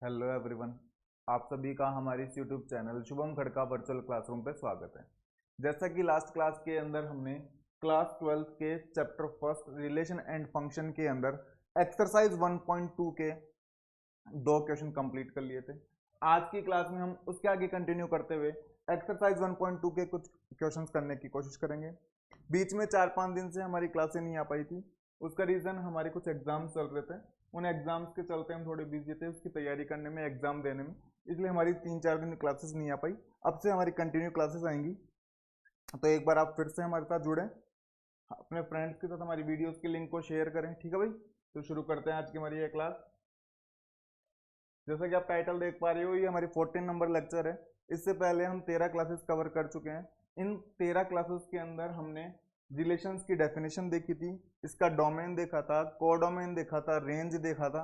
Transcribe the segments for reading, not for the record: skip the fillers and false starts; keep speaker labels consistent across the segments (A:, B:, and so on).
A: Hello everyone, आप सभी का हमारे इस YouTube channel Shubham Khadka virtual classroom पे स्वागत है। जैसा कि लास्ट क्लास के अंदर हमने क्लास 12 के chapter first relation and function के अंदर एक्सरसाइज 1.2 के दो क्वेश्चन कंप्लीट कर लिए थे। आज की क्लास में हम उसके आगे कंटिन्यू करते हुए एक्सरसाइज 1.2 के कुछ क्वेश्चंस करने की कोशिश करेंगे। बीच में 4-5 दिन से हमारी क्लासें नहीं आ पाई थी। उसका रीज़न हमारे कुछ एग्जाम्स चल रहे थे। उन एग्जाम्स के चलते हम थोड़े बिजी थे उसकी तैयारी करने में, एग्जाम देने में, इसलिए हमारी 3-4 दिन क्लासेस नहीं आ पाई। अब से हमारी कंटिन्यू क्लासेस आएंगी, तो एक बार आप फिर से हमारे साथ जुड़ें, अपने फ्रेंड्स के साथ हमारी वीडियोस के लिंक को शेयर करें। ठीक है भाई, तो शुरू करते हैं आज की हमारी ये क्लास। जैसा कि आप टाइटल देख पा रहे हो, ये हमारी 14 नंबर लेक्चर है। इससे पहले हम 13 क्लासेस कवर कर चुके हैं। इन 13 क्लासेस के अंदर हमने रिलेशंस की डेफिनेशन देखी थी, इसका डोमेन देखा था, कोडोमेन देखा था, रेंज देखा था,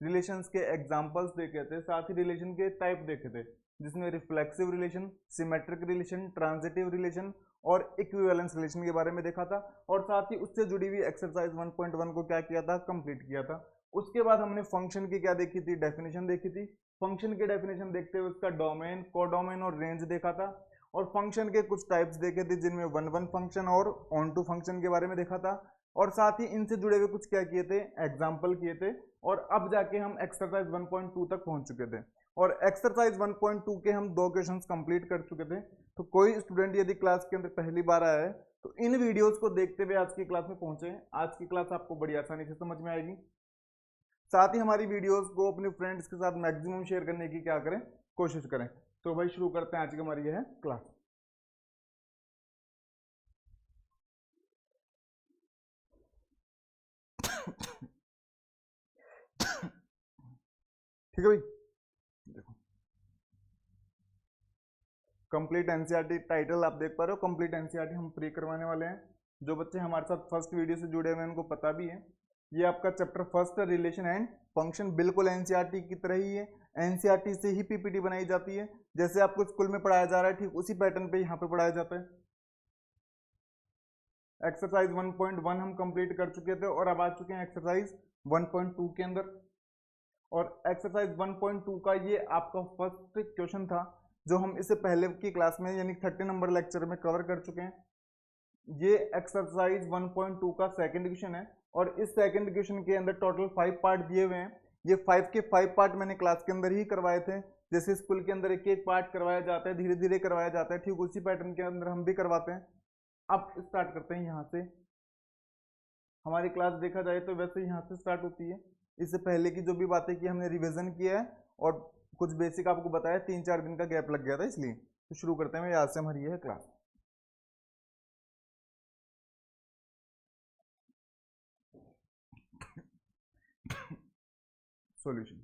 A: रिलेशंस के एग्जांपल्स देखे थे, साथ ही रिलेशन के टाइप देखे थे, जिसमें reflexive relation, symmetric relation, transitive relation और इक्विवेलेंस रिलेशन के बारे में देखा था। और साथ ही उससे जुड़ी हुई एक्सरसाइज 1.1 को क्या किया था, कंप्लीट किया था। उसके बाद हमने फंक्शन की क्या देखी थी, डेफिनेशन देखी थी। फंक्शन की डेफिनेशन देखते हुए उसका डोमेन, कोडोमेन और रेंज देखा था। और फंक्शन के कुछ टाइप्स देखे थे, जिनमें वन वन फंक्शन और ऑन टू फंक्शन के बारे में देखा था। और साथ ही इनसे जुड़े हुए कुछ क्या किए थे, एग्जाम्पल किए थे। और अब जाके हम एक्सरसाइज 1.2 तक पहुंच चुके थे। और एक्सरसाइज 1.2 के हम दो क्वेश्चंस कंप्लीट कर चुके थे। तो कोई स्टूडेंट यदि क्लास के अंदर पहली बार आया है तो इन वीडियोस को देखते हुए आज की क्लास में पहुंचे। आज की क्लास आपको बड़ी आसानी से समझ में आएगी। साथ ही हमारी वीडियोस को अपने फ्रेंड्स के साथ मैक्सिमम शेयर करने की क्या करें, कोशिश करें। तो भाई शुरू करते हैं आज की हमारी यह क्लास। ठीक है भाई, देखो कंप्लीट एनसीईआरटी टाइटल आप देख पा रहे हो। कंप्लीट एनसीईआरटी हम फ्री करवाने वाले हैं। जो बच्चे हमारे साथ फर्स्ट वीडियो से जुड़े हुए हैं उनको पता भी है, ये आपका चैप्टर फर्स्ट है, रिलेशन एंड फंक्शन, बिल्कुल एनसीईआरटी की तरह ही है। एनसीईआरटी से ही पीपीटी बनाई जाती है। जैसे आपको स्कूल में पढ़ाया जा रहा है, ठीक उसी पैटर्न पे यहाँ पे पढ़ाया जाता है। एक्सरसाइज 1.1 हम कंप्लीट कर चुके थे और अब आ चुके हैं एक्सरसाइज 1.2 के अंदर। और एक्सरसाइज 1.2 का ये आपका फर्स्ट क्वेश्चन था, जो हम इससे पहले की क्लास में यानी 30 नंबर लेक्चर में कवर कर चुके हैं। ये एक्सरसाइज 1.2 का सेकंड क्वेश्चन है। और इस सेकंड क्वेश्चन के अंदर टोटल 5 पार्ट दिए हुए हैं। ये 5 के 5 पार्ट मैंने क्लास के अंदर ही करवाए थे। जैसे स्कूल के अंदर एक एक पार्ट करवाया जाता है, धीरे धीरे करवाया जाता है, ठीक उसी पैटर्न के अंदर हम भी करवाते हैं। अब स्टार्ट करते हैं यहाँ से। हमारी क्लास देखा जाए तो वैसे यहाँ से स्टार्ट होती है। इससे पहले की जो भी बातें की हमने रिवीजन किया है और कुछ बेसिक आपको बताया। 3-4 दिन का गैप लग गया था, इसलिए तो शुरू करते हैं। आज से हमारी यह क्लास। सॉल्यूशन।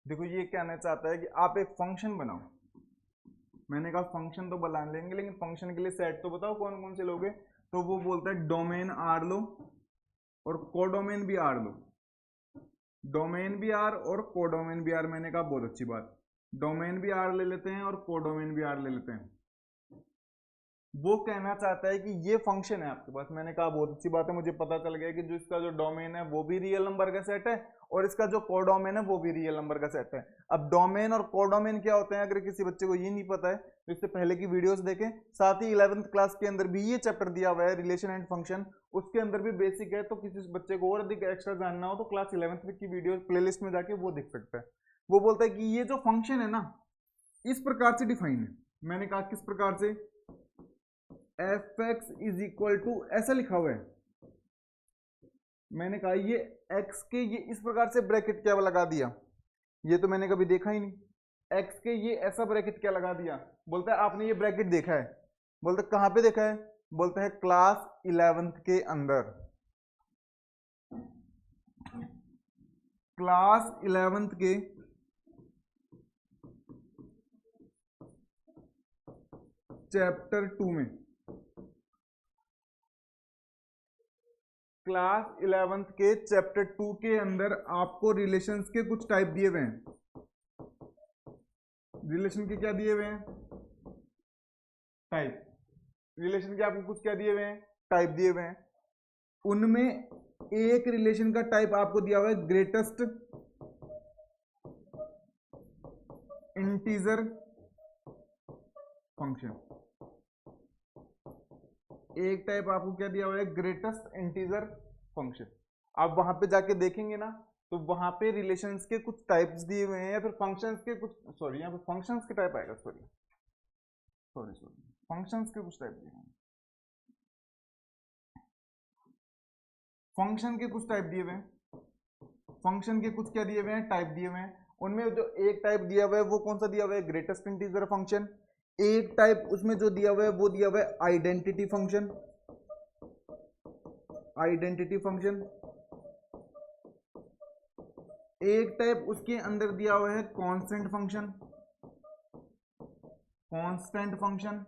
A: देखो ये कहना चाहता है कि आप एक फंक्शन बनाओ। मैंने कहा फंक्शन तो बना लेंगे, लेकिन फंक्शन के लिए सेट तो बताओ कौन कौन से लोगे। तो वो बोलता है डोमेन आर लो और कोडोमेन भी आर लो। डोमेन भी आर और कोडोमेन भी आर। मैंने कहा बहुत अच्छी बात, डोमेन भी आर ले लेते हैं और कोडोमेन भी आर ले लेते हैं। वो कहना चाहता है कि ये फंक्शन है आपके पास। मैंने कहा बहुत अच्छी बात है, मुझे पता चल गया कि जो इसका जो डोमेन है वो भी रियल नंबर का सेट है और इसका जो कोडोमेन है वो भी रियल नंबर का सेट है। अब डोमेन और कोडोमेन क्या होते हैं, अगर किसी बच्चे को ये नहीं पता है तो इससे पहले की वीडियोस देखें। साथ ही 11th क्लास के अंदर भी ये चैप्टर दिया हुआ है, रिलेशन एंड फंक्शन, उसके अंदर भी बेसिक है। तो किसी बच्चे को और अधिक एक्स्ट्रा जानना हो तो क्लास 11th की वीडियो प्लेलिस्ट में जाके वो देख सकता है। वो बोलता है कि ये जो फंक्शन है ना, इस प्रकार से डिफाइन है। मैंने कहा किस प्रकार से, F X is equal to ऐसा लिखा हुआ है। मैंने कहा ये एक्स के ये इस प्रकार से ब्रैकेट क्या लगा दिया, ये तो मैंने कभी देखा ही नहीं। एक्स के ये ऐसा ब्रैकेट क्या लगा दिया। बोलता है आपने ये ब्रैकेट देखा है। बोलता है कहां पे देखा है। बोलता है क्लास 11th के अंदर। क्लास 11th के चैप्टर 2 में, क्लास 11th के चैप्टर 2 के अंदर आपको रिलेशंस के कुछ टाइप दिए हुए हैं। रिलेशन के क्या दिए हुए हैं, टाइप। रिलेशन के आपको कुछ क्या दिए हुए हैं, टाइप दिए हुए हैं। उनमें एक रिलेशन का टाइप आपको दिया हुआ है ग्रेटेस्ट इंटीजर फंक्शन, एक टाइप आपको क्या दिया हुआ है, ग्रेटेस्ट इंटीजर फंक्शन। आप वहां पे जाके देखेंगे ना तो वहां पे रिलेशंस के कुछ टाइप्स दिए हुए हैं, या फिर फंक्शंस के कुछ, सॉरी यहाँ पे फंक्शंस के टाइप आएगा, सॉरी फंक्शंस के कुछ टाइप दिए हैं, फंक्शन के कुछ टाइप दिए हुए हैं, फंक्शन के कुछ क्या दिए हुए हैं, टाइप दिए हुए हैं। उनमें जो एक टाइप दिया हुआ है वो कौन सा दिया हुआ है, ग्रेटेस्ट इंटीजर फंक्शन। एक टाइप उसमें जो दिया हुआ है वो दिया हुआ है आइडेंटिटी फंक्शन, आइडेंटिटी फंक्शन। एक टाइप उसके अंदर दिया हुआ है कांस्टेंट फंक्शन, कांस्टेंट फंक्शन।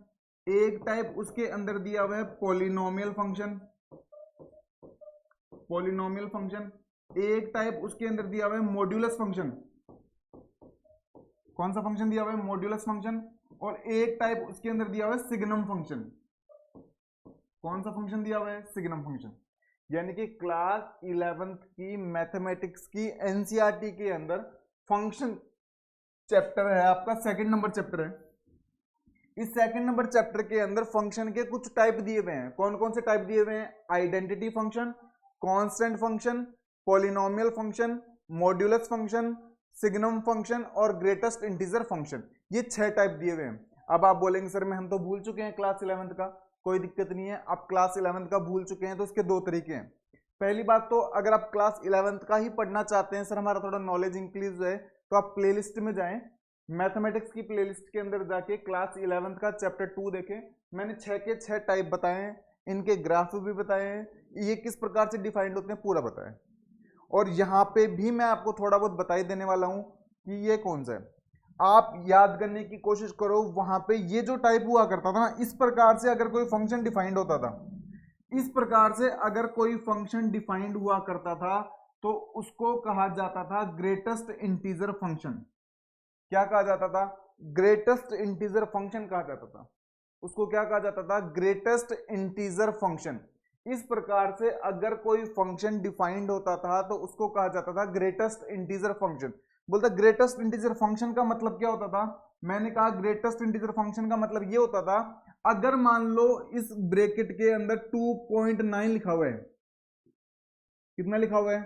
A: एक टाइप उसके अंदर दिया हुआ है पॉलिनोमियल फंक्शन, पॉलिनोमियल फंक्शन। एक टाइप उसके अंदर दिया हुआ है मॉड्यूलस फंक्शन, कौन सा फंक्शन दिया हुआ है, मॉड्यूलस फंक्शन। और एक टाइप उसके अंदर दिया हुआ है सिग्नम फंक्शन, कौन सा फंक्शन दिया हुआ है, सिग्नम फंक्शन। यानी कि क्लास 11th की मैथमेटिक्स की एनसीईआरटी के अंदर फंक्शन चैप्टर है आपका, सेकंड नंबर चैप्टर है। इस सेकंड नंबर चैप्टर के अंदर फंक्शन के कुछ टाइप दिए हुए हैं। कौन कौन से टाइप दिए हुए हैं, identity function, constant function, polynomial function, modulus function, signum function और ग्रेटेस्ट इंटीजर फंक्शन। ये 6 टाइप दिए हुए हैं। अब आप बोलेंगे सर मैं हम तो भूल चुके हैं क्लास 11th का, कोई दिक्कत नहीं है। आप क्लास 11th का भूल चुके हैं तो इसके 2 तरीके हैं। पहली बात तो अगर आप क्लास 11th का ही पढ़ना चाहते हैं, सर हमारा थोड़ा नॉलेज इंक्रीज है, तो आप प्लेलिस्ट में जाएं, मैथमेटिक्स की प्लेलिस्ट के अंदर जाके क्लास 11th का चैप्टर 2 देखें। मैंने 6 के 6 टाइप बताए हैं, इनके ग्राफ भी बताए हैं, ये किस प्रकार से डिफाइंड होते हैं पूरा बताया। और यहाँ पे भी मैं आपको थोड़ा बहुत बता ही देने वाला हूँ कि ये कौन सा है। आप याद करने की कोशिश करो, वहां पे ये जो टाइप हुआ करता था ना, इस प्रकार से अगर कोई फंक्शन डिफाइंड होता था, इस प्रकार से अगर कोई फंक्शन डिफाइंड हुआ करता था तो उसको कहा जाता था ग्रेटेस्ट इंटीजर फंक्शन। क्या कहा जाता था, ग्रेटेस्ट इंटीजर फंक्शन कहा जाता था उसको। क्या कहा जाता था, ग्रेटेस्ट इंटीजर फंक्शन। इस प्रकार से अगर कोई फंक्शन डिफाइंड होता था तो उसको कहा जाता था ग्रेटेस्ट इंटीजर फंक्शन। बोलता ग्रेटेस्ट इंटीजर फंक्शन का मतलब क्या होता था, मैंने कहा ग्रेटेस्ट इंटीजर फंक्शन का मतलब ये होता था, अगर मान लो इस ब्रैकेट के अंदर 2.9 लिखा हुआ है, कितना लिखा हुआ है,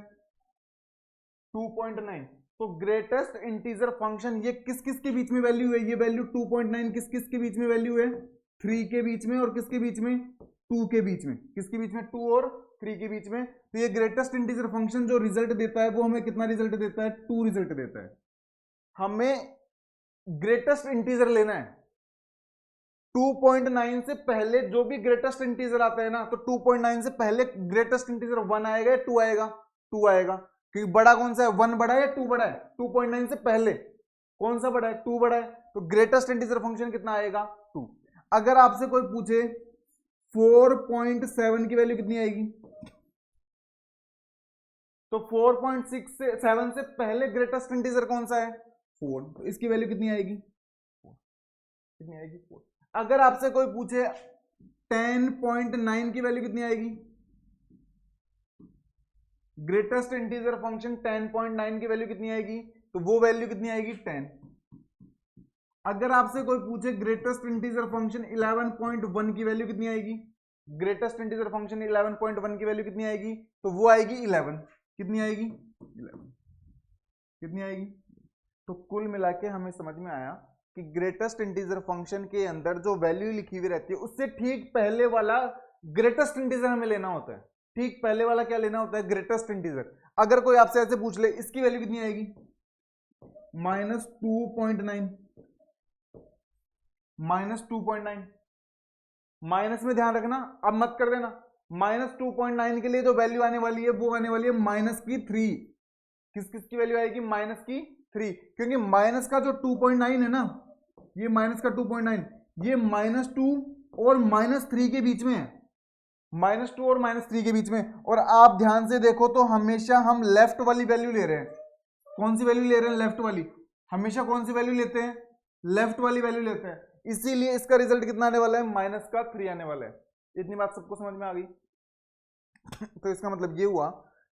A: 2.9, तो ग्रेटेस्ट इंटीजर फंक्शन ये किस किस के बीच में वैल्यू है, ये वैल्यू 2.9 किस किस के बीच में वैल्यू है, 3 के बीच में और किसके बीच में, 2 के बीच में। किसके बीच में, 2 और 3 के बीच में। तो ये ग्रेटेस्ट इंटीजर फंक्शन जो रिजल्ट देता है वो हमें कितना रिजल्ट देता है, 2 रिजल्ट देता है। हमें ग्रेटेस्ट इंटीजर लेना है, 2.9 से पहले जो भी ग्रेटेस्ट इंटीजर आता है ना, तो 2.9 से पहले ग्रेटेस्ट इंटीजर 1 आएगा या 2 आएगा, 2 आएगा, क्योंकि बड़ा कौन सा है, 1 बड़ा है या 2 बड़ा है, 2.9 से पहले कौन सा बड़ा है, 2 बड़ा है। तो ग्रेटेस्ट इंटीजर फंक्शन कितना आएगा, 2। अगर आपसे कोई पूछे 4.7 की वैल्यू कितनी आएगी, तो 4.6 से 7 से पहले ग्रेटेस्ट इंटीजर कौन सा है, 4, तो इसकी वैल्यू कितनी आएगी, 4। कितनी आएगी, 4। अगर आपसे कोई पूछे 10.9 की वैल्यू कितनी आएगी, ग्रेटेस्ट इंटीजर फंक्शन 10.9 की वैल्यू कितनी आएगी, तो वो वैल्यू कितनी आएगी, 10। अगर आपसे कोई पूछे ग्रेटेस्ट इंटीजर फंक्शन 11.1 की वैल्यू कितनी आएगी, ग्रेटेस्ट इंटीजर फंक्शन 11.1 की वैल्यू कितनी आएगी, तो वो आएगी 11। कितनी आएगी, 11। कितनी आएगी। तो कुल मिला के हमें समझ में आया कि ग्रेटेस्ट इंटीजर फंक्शन के अंदर जो वैल्यू लिखी हुई रहती है उससे ठीक पहले वाला ग्रेटेस्ट इंटीजर हमें लेना होता है। ठीक पहले वाला क्या लेना होता है, ग्रेटेस्ट इंटीजर। अगर कोई आपसे ऐसे पूछ ले इसकी वैल्यू कितनी आएगी, -2.9, -2.9, माइनस में ध्यान रखना, अब मत कर देना। -2.9 के लिए जो वैल्यू आने वाली है वो आने वाली है -3। किस किस की वैल्यू आएगी, -3, क्योंकि माइनस का जो 2.9 है ना, ये माइनस का 2.9 ये -2 और -3 के बीच में है, -2 और -3 के बीच में। और आप ध्यान से देखो तो हमेशा हम लेफ्ट वाली वैल्यू ले रहे हैं। कौन सी वैल्यू ले रहे हैं, लेफ्ट वाली। हमेशा कौन सी वैल्यू लेते हैं, लेफ्ट वाली वैल्यू लेते हैं। इसीलिए इसका रिजल्ट कितना आने वाला है, -3 आने वाला है। इतनी बात सबको समझ में आ गई। तो इसका मतलब ये हुआ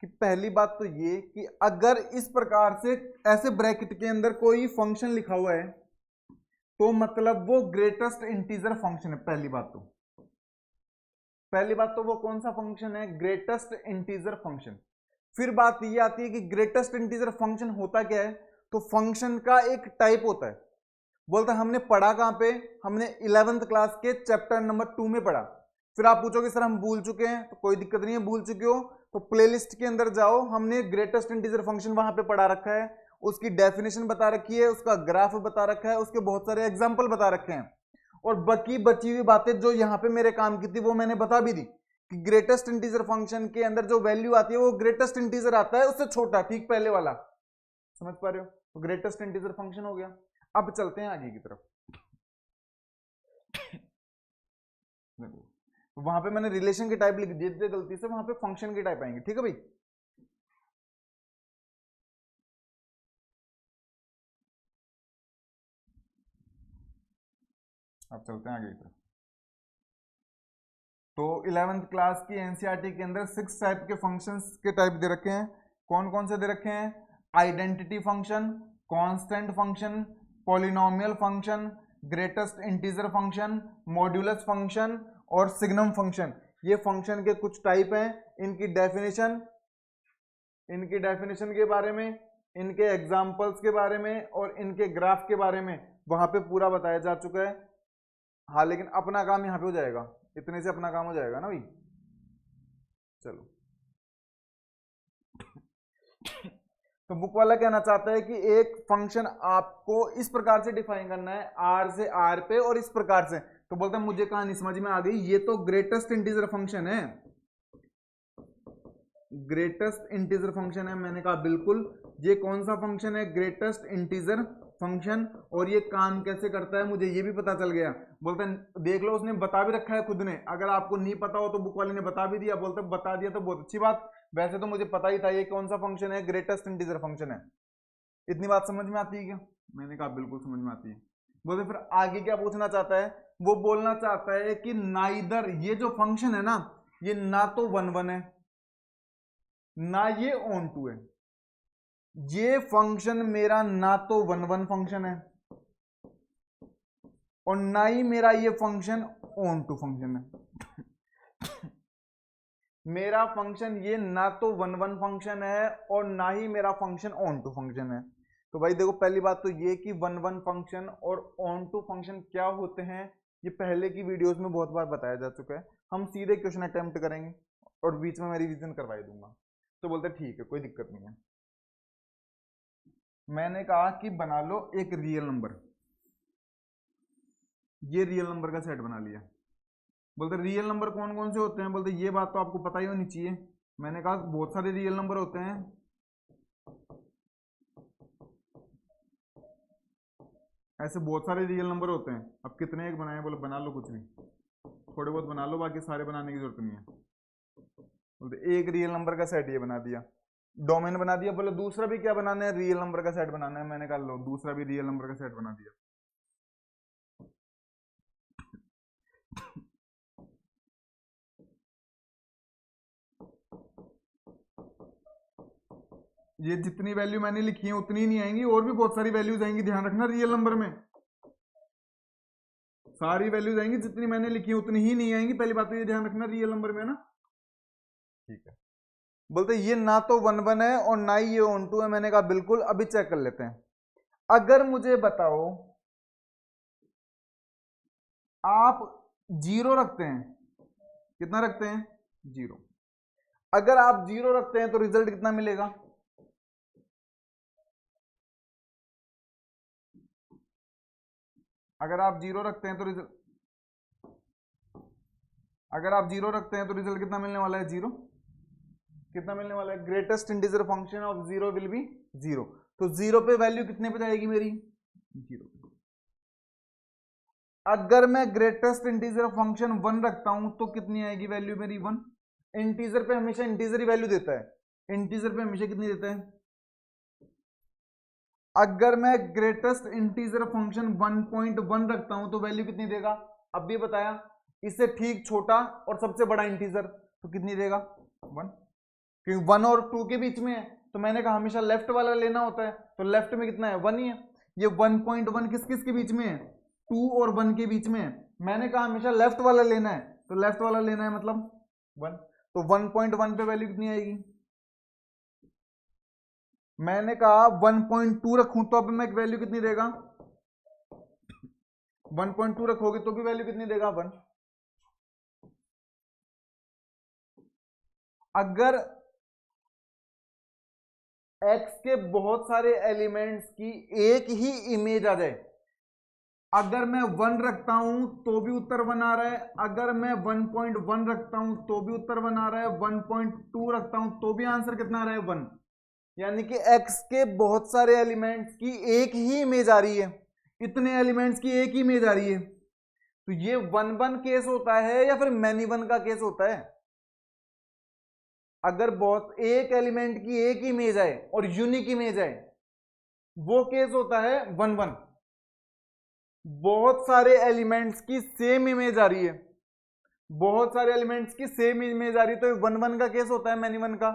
A: कि पहली बात तो ये कि अगर इस प्रकार से ऐसे ब्रैकेट के अंदर कोई फंक्शन लिखा हुआ है तो मतलब वो ग्रेटेस्ट इंटीजर फंक्शन है। पहली बात तो वो कौन सा फंक्शन है? Greatest integer function. फिर बात ये आती है कि ग्रेटेस्ट इंटीजर फंक्शन होता क्या है? तो फंक्शन का एक टाइप होता है। बोलता हमने पढ़ा कहां पे? हमने 11th क्लास के चैप्टर नंबर 2 में पढ़ा। फिर आप पूछोगे सर हम भूल चुके हैं, तो कोई दिक्कत नहीं है, भूल चुके हो तो प्लेलिस्ट के अंदर जाओ, हमने ग्रेटेस्ट इंटीजर फंक्शन वहां पे पढ़ा रखा है, उसकी डेफिनेशन बता रखी है, उसका ग्राफ बता रखा है, उसके बहुत सारे एग्जाम्पल बता रखे हैं, और बाकी बची हुई बातें जो यहाँ पे मेरे काम की थी वो मैंने बता भी दी कि ग्रेटेस्ट इंटीजर फंक्शन के अंदर जो वैल्यू आती है वो ग्रेटेस्ट इंटीजर आता है उससे छोटा, ठीक पहले वाला। समझ पा रहे हो? तो ग्रेटेस्ट इंटीजर फंक्शन हो गया। अब चलते हैं आगे की तरफ। वहां पे मैंने रिलेशन की टाइप लिख दी थी गलती से, वहां पे फंक्शन की टाइप आएंगे, ठीक है भाई। अब चलते हैं आगे की तरफ। तो 11th क्लास की एनसीईआरटी के अंदर 6 टाइप के फंक्शंस के टाइप दे रखे हैं। कौन कौन से दे रखे हैं? Identity function, constant function, polynomial function, greatest integer function, modulus function और सिग्नम फंक्शन। ये फंक्शन के कुछ टाइप हैं। इनकी डेफिनेशन के बारे में, इनके एग्जाम्पल्स के बारे में और इनके ग्राफ के बारे में वहां पे पूरा बताया जा चुका है। हाँ, लेकिन अपना काम यहाँ पे हो जाएगा, इतने से अपना काम हो जाएगा ना भाई। चलो, तो बुक वाला कहना चाहता है कि एक फंक्शन आपको इस प्रकार से डिफाइन करना है, आर से आर पे और इस प्रकार से। तो बोलता है मुझे कहानी समझ में आ गई, ये तो ग्रेटेस्ट इंटीजर फंक्शन है। ग्रेटेस्ट इंटीजर फंक्शन है। मैंने कहा बिल्कुल। ये कौन सा फंक्शन है? Greatest integer function. और ये काम कैसे करता है मुझे ये भी पता चल गया। बोलते हैं देख लो, उसने बता भी रखा है खुद ने, अगर आपको नहीं पता हो तो बुक वाले ने बता भी दिया। बोलते बता दिया तो बहुत अच्छी बात, वैसे तो मुझे पता ही था ये कौन सा फंक्शन है, ग्रेटेस्ट इंटीजर फंक्शन है। इतनी बात समझ में आती है क्या? मैंने कहा बिल्कुल समझ में आती है। बोलते फिर आगे क्या पूछना चाहता है? वो बोलना चाहता है कि नाइदर, ये जो फंक्शन है ना, ये ना तो 1 1 है ना ये ऑन टू है। ये फंक्शन मेरा ना तो 1 1 फंक्शन है और ना ही मेरा ये फंक्शन ऑन टू फंक्शन है। मेरा फंक्शन ये ना तो 1 1 फंक्शन है और ना ही मेरा फंक्शन ऑन टू फंक्शन है। तो भाई देखो, पहली बात तो ये कि 1 1 फंक्शन और ऑन टू फंक्शन क्या होते हैं, ये पहले की वीडियोस में बहुत बार बताया जा चुका है। हम सीधे क्वेश्चन अटेम्प्ट करेंगे और बीच में मैं रिवीजन करवाई दूंगा। तो बोलते ठीक है, कोई दिक्कत नहीं है। मैंने कहा कि बना लो एक रियल नंबर, ये रियल नंबर का सेट बना लिया। बोलते रियल नंबर कौन कौन से होते हैं? बोलते ये बात तो आपको पता ही होनी चाहिए। मैंने कहा बहुत सारे रियल नंबर होते हैं। ऐसे बहुत सारे रियल नंबर होते हैं। अब कितने एक बनाए? बोले बना लो, कुछ भी थोड़े बहुत बना लो, बाकी सारे बनाने की जरूरत नहीं है। बोलते एक रियल नंबर का सेट ये बना दिया, डोमेन बना दिया। बोले दूसरा भी क्या बनाना है? रियल नंबर का सेट बनाना है। मैंने कहा लो, दूसरा भी रियल नंबर का सेट बना दिया। ये जितनी वैल्यू मैंने लिखी है उतनी नहीं आएंगी, और भी बहुत सारी वैल्यूज आएंगी, ध्यान रखना। रियल नंबर में सारी वैल्यूज आएंगी, जितनी मैंने लिखी है उतनी ही नहीं आएंगी। पहली बात तो ये ध्यान रखना रियल नंबर में ना, ठीक है। बोलते ये ना तो 1 1 है और ना ही ये ऑन टू है। मैंने कहा बिल्कुल, अभी चेक कर लेते हैं। अगर मुझे बताओ आप 0 रखते हैं, कितना रखते हैं? 0। अगर आप 0 रखते हैं तो रिजल्ट कितना मिलेगा? अगर आप 0 रखते हैं तो रिजल्ट कितना मिलने वाला है? 0। कितना मिलने वाला है? Greatest integer function of 0 will be 0। तो 0 पे वैल्यू कितने पे जाएगी मेरी? 0। अगर मैं ग्रेटेस्ट इंटीजर फंक्शन 1 रखता हूं तो कितनी आएगी वैल्यू मेरी? 1। इंटीजर पे हमेशा इंटीजर ही वैल्यू देता है। इंटीजर पे हमेशा कितनी देता है? अगर मैं ग्रेटेस्ट इंटीजर फंक्शन 1.1 रखता हूं तो वैल्यू कितनी देगा? अब भी बताया, इससे ठीक छोटा और सबसे बड़ा इंटीजर तो कितनी देगा? 1, क्योंकि 1 और 2 के बीच में है, तो मैंने कहा हमेशा लेफ्ट वाला लेना होता है, तो लेफ्ट में कितना है 1 ही है। ये 1.1 किस किस के बीच में है, 2 और 1 के बीच में है, मैंने कहा हमेशा लेफ्ट वाला लेना है, तो लेफ्ट वाला लेना है मतलब 1, तो 1.1 पे वैल्यू कितनी आएगी, मैंने कहा 1.2 रखूं तो अब मैं वैल्यू कितनी देगा, 1.2 रखोगे तो भी वैल्यू कितनी देगा 1। अगर x के बहुत सारे एलिमेंट्स की एक ही इमेज आ जाए, अगर मैं 1 रखता हूं तो भी उत्तर 1 आ रहा है, अगर मैं 1.1 रखता हूं तो भी उत्तर 1 आ रहा है, 1.2 रखता हूं तो भी आंसर कितना आ रहा है 1। यानी कि x के बहुत सारे एलिमेंट्स की एक ही इमेज आ रही है, इतने एलिमेंट्स की एक ही इमेज आ रही है, तो ये 1-1 केस होता है या फिर मैनी वन का केस होता है। अगर बहुत एक एलिमेंट की एक ही इमेज आए और यूनिक इमेज आए, वो केस होता है 1-1। बहुत सारे एलिमेंट्स की सेम इमेज आ रही है, बहुत सारे एलिमेंट्स की सेम इमेज आ रही है, तो 1-1 का केस होता है मैनी वन का।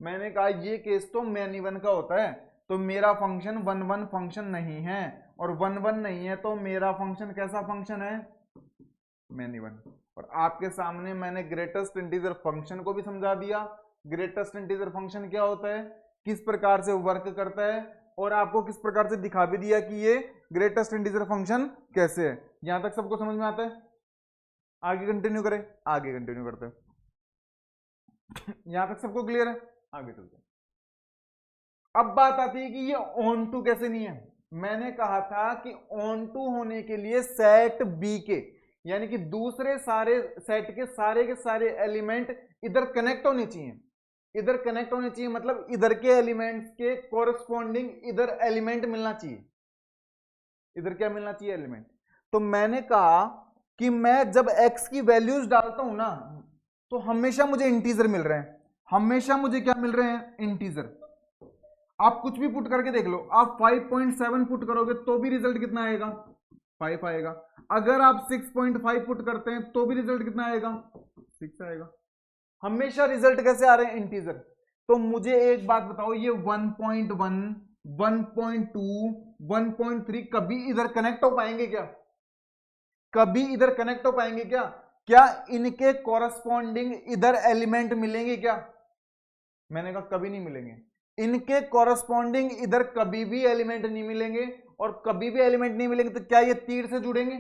A: मैंने कहा ये केस तो मैनी वन का होता है, तो मेरा फंक्शन 1-1 फंक्शन नहीं है, और 1-1 नहीं है तो मेरा फंक्शन कैसा फंक्शन है, मैनी वन। और आपके सामने मैंने ग्रेटेस्ट इंटीजर फंक्शन को भी समझा दिया, ग्रेटेस्ट इंटीजर फंक्शन क्या होता है, किस प्रकार से वर्क करता है, और आपको किस प्रकार से दिखा भी दिया कि ये ग्रेटेस्ट इंटीजर फंक्शन कैसे है। यहां तक सबको समझ में आता है, आगे कंटिन्यू करें, आगे कंटिन्यू करते हैं। यहां तक सबको क्लियर है, आगे चलते हैं। अब बात आती है कि ये ऑन टू कैसे नहीं है। मैंने कहा था कि ऑन टू होने के लिए सेट बी के, यानी कि दूसरे सारे सेट के सारे एलिमेंट इधर कनेक्ट होने चाहिए, इधर कनेक्ट होने चाहिए, मतलब इधर के एलिमेंट्स के कोरस्पॉन्डिंग इधर एलिमेंट मिलना चाहिए, इधर क्या मिलना चाहिए एलिमेंट। तो मैंने कहा कि मैं जब x की वैल्यूज डालता हूं ना, तो हमेशा मुझे इंटीजर मिल रहे हैं, हमेशा मुझे क्या मिल रहे हैं, इंटीजर। आप कुछ भी पुट करके देख लो, आप 5.7 पुट करोगे तो भी रिजल्ट कितना आएगा, 5 आएगा। अगर आप 6.5 पुट करते हैं तो भी रिजल्ट कितना आएगा, 6 आएगा। हमेशा रिजल्ट कैसे आ रहे हैं, इंटीजर। तो मुझे एक बात बताओ, ये 1.1, 1.2, 1.3 कभी इधर कनेक्ट हो पाएंगे क्या, कभी इधर कनेक्ट हो पाएंगे क्या, क्या इनके कॉरस्पॉन्डिंग इधर एलिमेंट मिलेंगे क्या, मैंने कहा कभी नहीं मिलेंगे, इनके कॉरस्पॉन्डिंग इधर कभी भी एलिमेंट नहीं मिलेंगे, और कभी भी एलिमेंट नहीं मिलेंगे तो क्या ये तीर से जुड़ेंगे,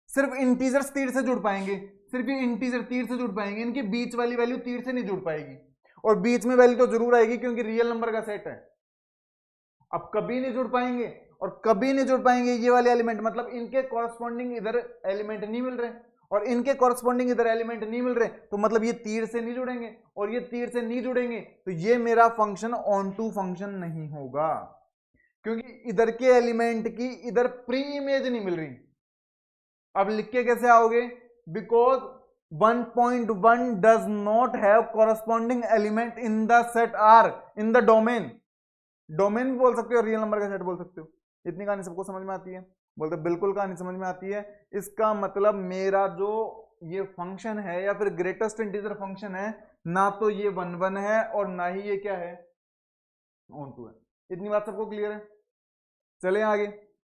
A: सिर्फ इंटीजर्स तीर से जुड़ पाएंगे, सिर्फ ये इंटीजर तीर से जुड़ पाएंगे, इनके बीच वाली वैल्यू तीर से नहीं जुड़ पाएगी, और बीच में वैल्यू तो जरूर आएगी क्योंकि रियल नंबर का सेट है। अब कभी नहीं जुड़ पाएंगे और कभी नहीं जुड़ पाएंगे ये वाले एलिमेंट, मतलब इनके कॉरस्पॉन्डिंग इधर एलिमेंट नहीं मिल रहे, और इनके कॉरस्पॉन्डिंग इधर एलिमेंट नहीं मिल रहे, तो मतलब ये तीर से नहीं जुड़ेंगे, और ये तीर से नहीं जुड़ेंगे तो ये मेरा फंक्शन ऑन टू फंक्शन नहीं होगा, क्योंकि इधर के एलिमेंट की इधर प्री इमेज नहीं मिल रही। अब लिख के कैसे आओगे, because 1.1 does not have corresponding element in the set or in the domain, domain भी बोल सकते हो, रियल नंबर का सेट बोल सकते हो। इतनी कहानी सबको समझ में आती है, बोलते बिल्कुल कहानी समझ में आती है। इसका मतलब मेरा जो ये फंक्शन है या फिर ग्रेटेस्ट इंटीजर फंक्शन है, ना तो ये 1-1 है और ना ही ये क्या है, ऑन टू है। इतनी बात सबको क्लियर है, चले आगे।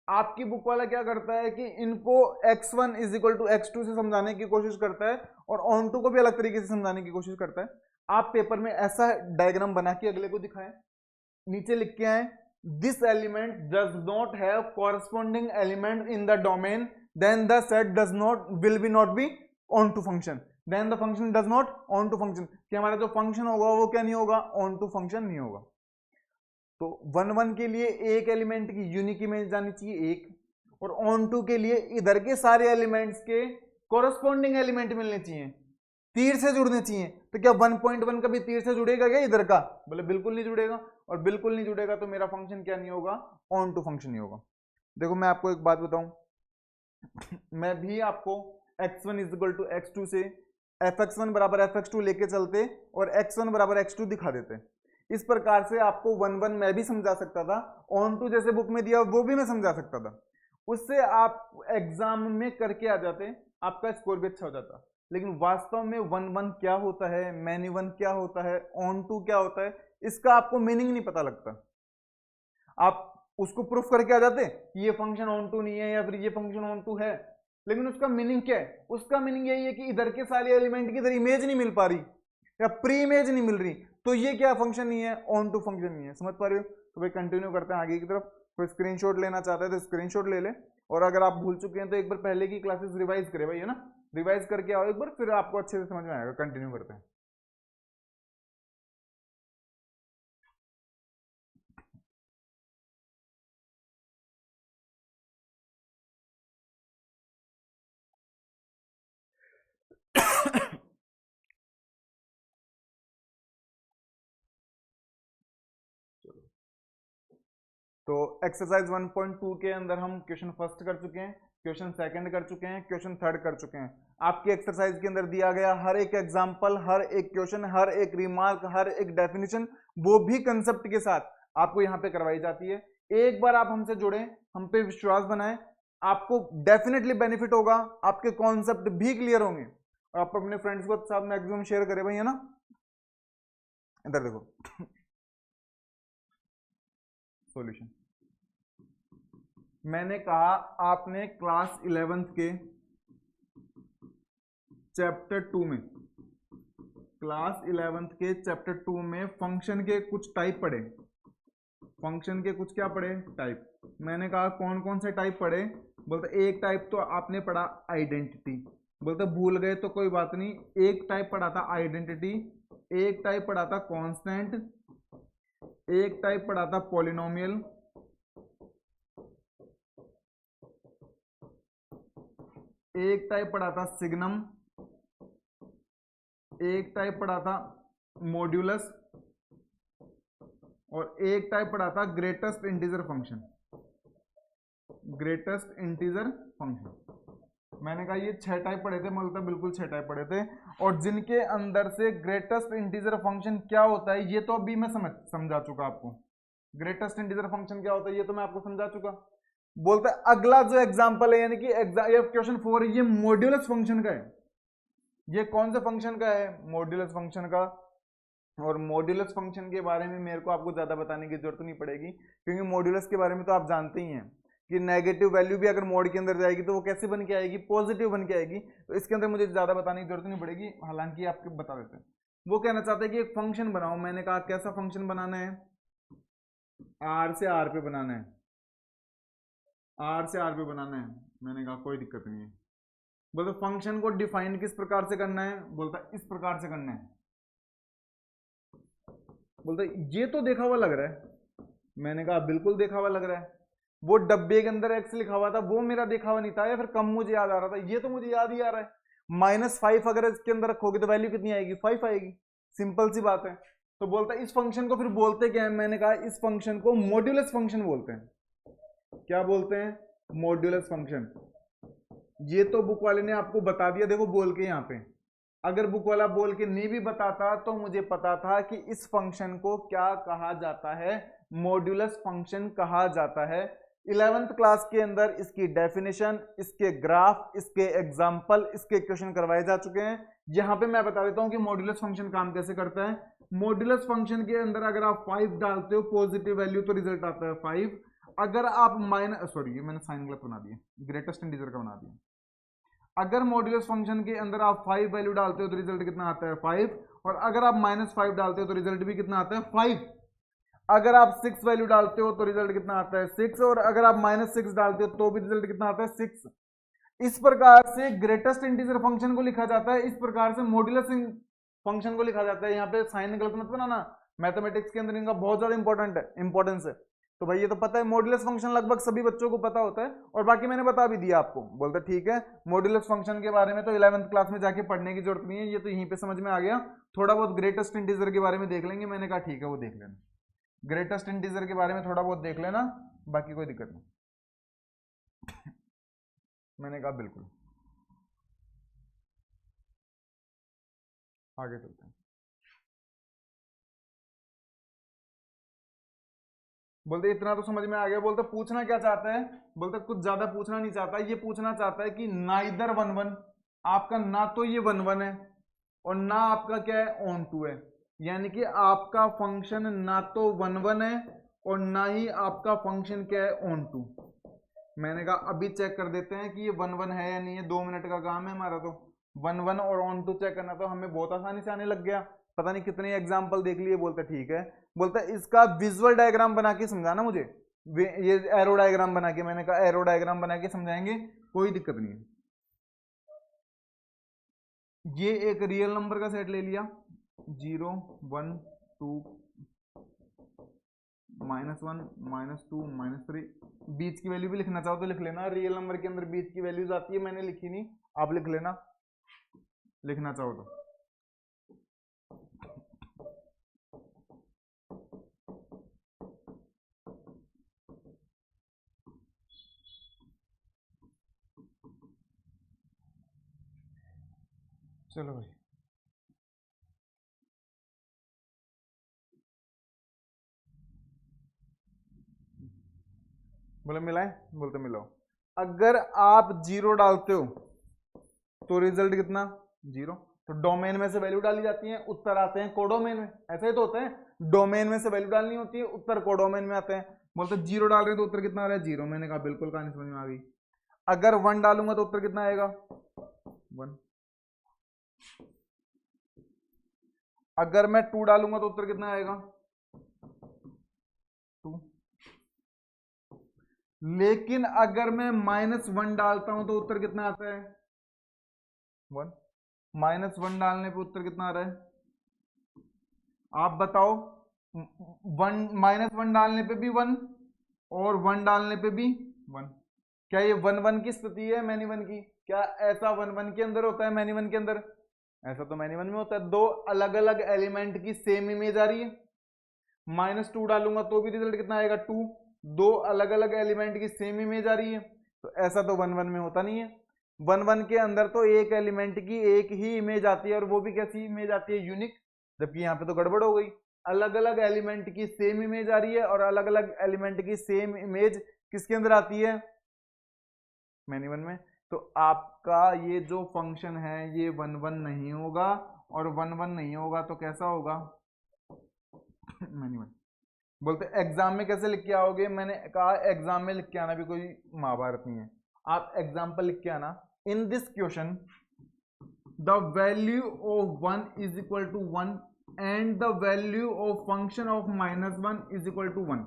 A: आपकी बुक वाला क्या करता है कि इनको x1 is equal to x2 से समझाने की कोशिश करता है, और ऑन टू को भी अलग तरीके से समझाने की कोशिश करता है। आप पेपर में ऐसा डायग्राम बना के अगले को दिखाएं, नीचे लिख के आए, this element does not have corresponding element in the domain, then the set does not will be not be onto function, then the function does not onto function, कि हमारा जो फंक्शन होगा वो क्या नहीं होगा, on to function नहीं होगा। तो 1-1 के लिए एक एलिमेंट की यूनिक इमेज जानी चाहिए एक, और ऑन टू के लिए इधर के सारे एलिमेंट्स के कॉरस्पॉन्डिंग एलिमेंट मिलने चाहिए, तीर से जुड़ने चाहिए। तो क्या 1.1 कभी तीर से जुड़ेगा क्या इधर का, बोले बिल्कुल नहीं जुड़ेगा, और बिल्कुल नहीं जुड़ेगा तो मेरा फंक्शन क्या नहीं होगा, ऑन टू फंक्शन नहीं होगा। देखो मैं आपको एक बात बताऊं, मैं भी आपको x1 is equal to x2 से fx1 बराबर fx2 लेके चलते और x1 बराबर x2 दिखा देते। इस प्रकार से आपको 1-1 मैं भी समझा सकता था, ऑन टू जैसे बुक में दिया वो भी मैं समझा सकता था, उससे आप एग्जाम में करके आ जाते, आपका स्कोर भी अच्छा हो जाता। लेकिन वास्तव में वन वन क्या होता है, मैनी वन क्या होता है, ऑन टू क्या होता है, इसका आपको मीनिंग नहीं पता लगता। आप उसको प्रूफ करके आ जाते कि ये फंक्शन ऑन टू नहीं है या फिर ये फंक्शन ऑन टू है, लेकिन उसका मीनिंग क्या है? उसका मीनिंग यही है कि इधर के सारे एलिमेंट की इधर इमेज नहीं मिल पा रही या प्री इमेज नहीं मिल रही, तो ये क्या फंक्शन नहीं है, ऑन टू फंक्शन नहीं है। समझ पा रहे हो? तो भाई कंटिन्यू करते हैं आगे की तरफ। कोई स्क्रीनशॉट लेना चाहता है तो स्क्रीनशॉट ले ले, और अगर आप भूल चुके हैं तो एक बार पहले की क्लासेस रिवाइज करें भाई, है ना, रिवाइज करके आओ एक बार, फिर आपको अच्छे से समझ में आएगा। कंटिन्यू करते हैं। तो एक्सरसाइज 1.2 के अंदर हम क्वेश्चन फर्स्ट कर चुके हैं, क्वेश्चन सेकंड कर चुके हैं, क्वेश्चन थर्ड कर चुके हैं। आपकी एक्सरसाइज के अंदर दिया गया हर एक एग्जांपल, हर एक क्वेश्चन, हर एक रिमार्क, हर एक डेफिनेशन, वो भी कंसेप्ट के साथ आपको यहाँ पे करवाई जाती है। एक बार आप हमसे जुड़े, हम पे विश्वास बनाएं, आपको डेफिनेटली बेनिफिट होगा, आपके कॉन्सेप्ट भी क्लियर होंगे। आप अपने फ्रेंड्स को साथ मैक्सिमम शेयर करें भाई, है ना। इधर देखो सॉल्यूशन, मैंने कहा आपने क्लास 11th के चैप्टर 2 में, क्लास 11th के चैप्टर 2 में फंक्शन के कुछ टाइप पढ़े, फंक्शन के कुछ क्या पढ़े, टाइप। मैंने कहा कौन कौन से टाइप पढ़े? बोलते एक टाइप तो आपने पढ़ा आइडेंटिटी, बोलते भूल गए तो कोई बात नहीं, एक टाइप पढ़ा था आइडेंटिटी, एक टाइप पढ़ा था कांस्टेंट, एक टाइप पढ़ा था पॉलिनोमियल, एक टाइप पढ़ा था सिग्नम, एक टाइप पढ़ा था मॉड्यूलस, और एक टाइप पढ़ा था greatest integer function, greatest integer function. मैंने कहा ये 6 टाइप पढ़े थे, मतलब बिल्कुल 6 टाइप पढ़े थे, और जिनके अंदर से ग्रेटेस्ट इंटीजर फंक्शन क्या होता है ये तो अभी मैं समझा चुका आपको। ग्रेटेस्ट इंटीजर फंक्शन क्या होता है ये तो मैं आपको समझा चुका। बोलता है अगला जो एग्जांपल है, यानी कि ये क्वेश्चन 4 है, ये मॉड्यूलस फंक्शन का है। ये कौन से फंक्शन का है? मॉड्यूलस फंक्शन का। और मॉड्यूलस फंक्शन के बारे में मेरे को आपको ज्यादा बताने की जरूरत नहीं पड़ेगी, क्योंकि मॉड्यूलस के बारे में तो आप जानते ही हैं कि नेगेटिव वैल्यू भी अगर मोड के अंदर जाएगी तो वो कैसे बन के आएगी, पॉजिटिव बन के आएगी। तो इसके अंदर मुझे ज्यादा बताने की जरूरत नहीं पड़ेगी, हालांकि आपको बता देते हैं। वो कहना चाहते हैं कि एक फंक्शन बनाओ। मैंने कहा कैसा फंक्शन बनाना है? आर से आर पे बनाना है, आर से आर पे बनाना है। मैंने कहा कोई दिक्कत नहीं है। बोलते फंक्शन को डिफाइन किस प्रकार से करना है? बोलता इस प्रकार से करना है। बोलते ये तो देखा हुआ लग रहा है। मैंने कहा बिल्कुल देखा हुआ लग रहा है। वो डब्बे के अंदर एक्स लिखा हुआ था, वो मेरा देखा हुआ नहीं था, या फिर कम मुझे याद आ रहा था? ये तो मुझे याद ही आ रहा है। -5 अगर इसके अंदर रखोगे तो वैल्यू कितनी आएगी? 5 आएगी। सिंपल सी बात है। तो बोलता है इस फंक्शन को फिर बोलते क्या है? मैंने कहा इस फंक्शन को मॉड्यूलस फंक्शन बोलते हैं। क्या बोलते हैं? Modulus function. ये तो बुक वाले ने आपको बता दिया, देखो बोल के यहाँ पे। अगर बुक वाला बोल के नहीं भी बताता तो मुझे पता था कि इस फंक्शन को क्या कहा जाता है, मॉड्यूलस फंक्शन कहा जाता है। 11th क्लास के अंदर इसकी डेफिनेशन, इसके ग्राफ, इसके एग्जाम्पल, इसके क्वेश्चन करवाए जा चुके हैं। यहां पे मैं बता देता हूं कि मॉड्यूलस फंक्शन काम कैसे करता है। मॉड्यूलस फंक्शन के अंदर अगर आप 5 डालते हो पॉजिटिव वैल्यू तो रिजल्ट आता है 5। अगर आप सॉरी मैंने साइन गलत बना दिया, ग्रेटेस्ट इंटीजर का बना दिया। अगर मॉड्यूलस फंक्शन के अंदर आप 5 वैल्यू डालते हो तो रिजल्ट कितना आता है? 5। और अगर आप -5 डालते हो तो रिजल्ट भी कितना आता है? 5। अगर आप 6 वैल्यू डालते हो तो रिजल्ट कितना आता है? 6। और अगर आप -6 डालते हो तो भी रिजल्ट कितना आता है? 6। इस प्रकार से ग्रेटेस्ट इंटीजर फंक्शन को लिखा जाता है, इस प्रकार से मॉड्यूलस फंक्शन को लिखा जाता है। यहाँ पे साइन गलत मत बनाना, मैथमेटिक्स के अंदर इनका बहुत ज्यादा इंपॉर्टेंस है। तो भाई ये तो पता है, मॉड्यूलस फंक्शन लगभग सभी बच्चों को पता होता है, और बाकी मैंने बता भी दिया आपको। बोलते ठीक है, मॉड्यूलस फंक्शन के बारे में तो 11th क्लास में जाके पढ़ने की जरूरत नहीं है, ये तो यहीं पे समझ में आ गया। थोड़ा बहुत ग्रेटेस्ट इंटीजर के बारे में देख लेंगे। मैंने कहा ठीक है, वो देख लेना, ग्रेटेस्ट इंटीजर के बारे में थोड़ा बहुत देख लेना, बाकी कोई दिक्कत नहीं। मैंने कहा बिल्कुल। आगे चलते हैं। बोलते इतना तो समझ में आ गया। बोलते पूछना क्या चाहता है? बोलते कुछ ज्यादा पूछना नहीं चाहता, ये पूछना चाहता है कि नाइदर वन वन, आपका ना तो ये 1 1 है और ना आपका क्या है ऑन टू है, यानी कि आपका फंक्शन ना तो 1 1 है और ना ही आपका फंक्शन क्या है ऑन टू। मैंने कहा अभी चेक कर देते हैं कि ये 1 1 है या नहीं है, 2 मिनट का काम है हमारा। तो 1 1 और ऑन टू चेक करना तो हमें बहुत आसानी से आने लग गया, पता नहीं कितने एग्जाम्पल देख लिए। बोलते ठीक है, बोलते इसका विजुअल डायग्राम बना के समझाना मुझे, ये एरो डायग्राम बना के। मैंने कहा एरो डायग्राम बना के समझाएंगे, कोई दिक्कत नहीं है। ये एक रियल नंबर का सेट ले लिया, 0 1 2 -1 -2 -3, बीच की वैल्यू भी लिखना चाहो तो लिख लेना, रियल नंबर के अंदर बीच की वैल्यूज आती है, मैंने लिखी नहीं, आप लिख लेना लिखना चाहो तो। चलो भाई, बोले मिलाए, बोलते मिलाओ। अगर आप 0 डालते हो तो रिजल्ट कितना 0, तो डोमेन में से वैल्यू डाली जाती है, उत्तर आते हैं कोडोमेन में, ऐसा ही तो होता है, डोमेन में से वैल्यू डालनी होती है, उत्तर कोडोमेन में आते हैं। बोलते 0 डाल रहे हैं तो उत्तर कितना आ रहा है 0, मैंने कहा बिल्कुल कहानी समझ में आ गई। अगर 1 डालूंगा तो उत्तर कितना आएगा 1, अगर मैं 2 डालूंगा तो उत्तर कितना आएगा 2, लेकिन अगर मैं -1 डालता हूं तो उत्तर कितना आता है 1, -1 डालने पे उत्तर कितना आ रहा है आप बताओ। -1 डालने पे भी 1 और 1 डालने पे भी 1, क्या ये 1 1 की स्थिति है मैनी 1 की? क्या ऐसा 1 1 के अंदर होता है मैनी 1 के अंदर? ऐसा तो मैनी 1 में होता है, दो अलग अलग एलिमेंट की सेम इमेज आ रही है। -2 डालूंगा तो भी रिजल्ट कितना आएगा 2, दो अलग अलग एलिमेंट की सेम इमेज आ रही है, तो ऐसा तो 1 1 में होता नहीं है। 1 1 के अंदर तो एक एलिमेंट की एक ही इमेज आती है, और वो भी कैसी इमेज आती है यूनिक, जबकि यहाँ पे तो गड़बड़ हो गई, अलग अलग एलिमेंट की सेम इमेज आ रही है, और अलग अलग एलिमेंट की सेम इमेज किसके अंदर आती है मैनी 1 में। तो आपका ये जो फंक्शन है ये 1 1 नहीं होगा, और 1 1 नहीं होगा तो कैसा होगा मैनी 1। बोलते एग्जाम में कैसे लिख के आओगे? मैंने कहा एग्जाम में लिख के आना भी कोई महाभारत नहीं है, आप एग्जाम्पल लिख के आना। In this question the value of 1 is equal to 1 and the value of function of -1 is equal to 1,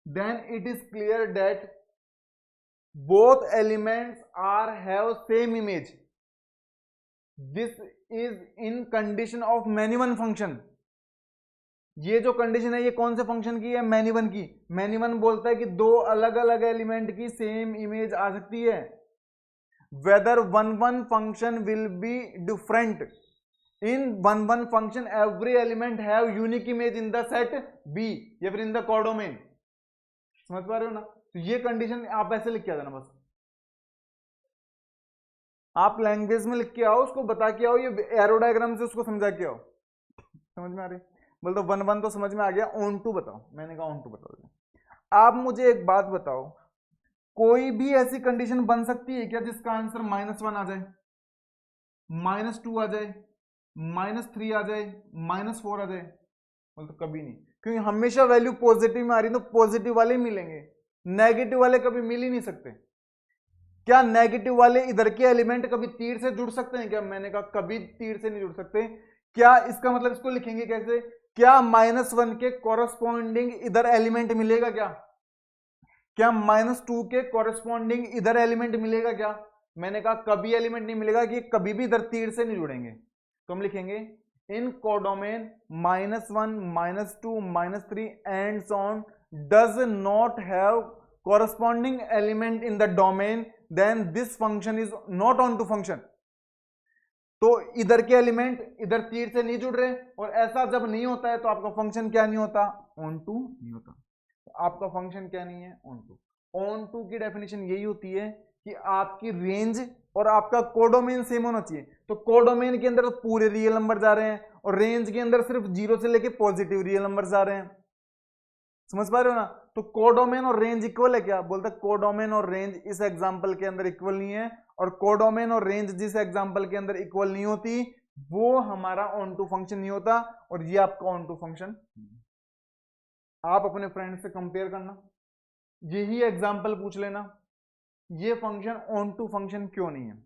A: then it is clear that both elements are have same image. This is in condition of many one function. ये जो condition है ये कौन से function की है many 1 की। Many 1 बोलता है कि दो अलग अलग एलिमेंट की सेम इमेज आ सकती है, whether 1 1 function will be different in 1 1 function every element have unique image in the set B या फिर इन द कोडोमेन। समझ पा रहे हो ना? तो ये कंडीशन आप ऐसे लिख के आ जाना, बस आप लैंग्वेज में लिख के आओ, उसको बता के आओ, ये एरो डायग्राम से उसको समझा के आओ। समझ में आ रही? बोल तो 1 1 तो समझ में आ गया, ऑन टू बताओ। मैंने कहा ऑन टू बताओ। आप मुझे एक बात बताओ, कोई भी ऐसी कंडीशन बन सकती है क्या जिसका आंसर -1 आ जाए, -2 आ जाए, -3 आ जाए, -4 आ जाए? बोल तो कभी नहीं, क्योंकि हमेशा वैल्यू पॉजिटिव में आ रही है, तो पॉजिटिव वाले ही मिलेंगे, नेगेटिव वाले कभी मिल ही नहीं सकते। क्या नेगेटिव वाले इधर के एलिमेंट कभी तीर से जुड़ सकते हैं क्या? मैंने कहा कभी तीर से नहीं जुड़ सकते। क्या इसका मतलब इसको लिखेंगे कैसे? क्या -1 के कॉरस्पॉन्डिंग इधर एलिमेंट मिलेगा क्या? क्या -2 के कॉरस्पॉन्डिंग इधर एलिमेंट मिलेगा क्या? मैंने कहा कभी एलिमेंट नहीं मिलेगा, कि कभी भी इधर तीर से नहीं जुड़ेंगे। तो हम लिखेंगे in codomain -1 -2 -3 and so on does not have corresponding element in the domain, then this function is not on to function। तो इधर के एलिमेंट इधर तीर से नहीं जुड़ रहे, और ऐसा जब नहीं होता है तो आपका फंक्शन क्या नहीं होता ऑन टू नहीं होता। तो आपका फंक्शन क्या नहीं है ऑन टू। ऑन टू की डेफिनेशन यही होती है कि आपकी रेंज और आपका कोडोमेन सेम होना चाहिए। तो कोडोमेन के अंदर तो पूरे रियल नंबर जा रहे हैं, और रेंज के अंदर सिर्फ 0 से लेके पॉजिटिव रियल नंबर जा रहे हैं। समझ पा रहे हो ना? तो कोडोमेन और रेंज इक्वल है क्या? बोलते कोडोमेन और रेंज इस एग्जांपल के अंदर इक्वल नहीं है, और कोडोमेन और रेंज जिस एग्जांपल के अंदर इक्वल नहीं होती वो हमारा ऑन टू फंक्शन नहीं होता, और ये आपका ऑन टू फंक्शन। आप अपने फ्रेंड से कंपेयर करना, यही एग्जांपल पूछ लेना, ये फंक्शन ऑन टू फंक्शन क्यों नहीं है,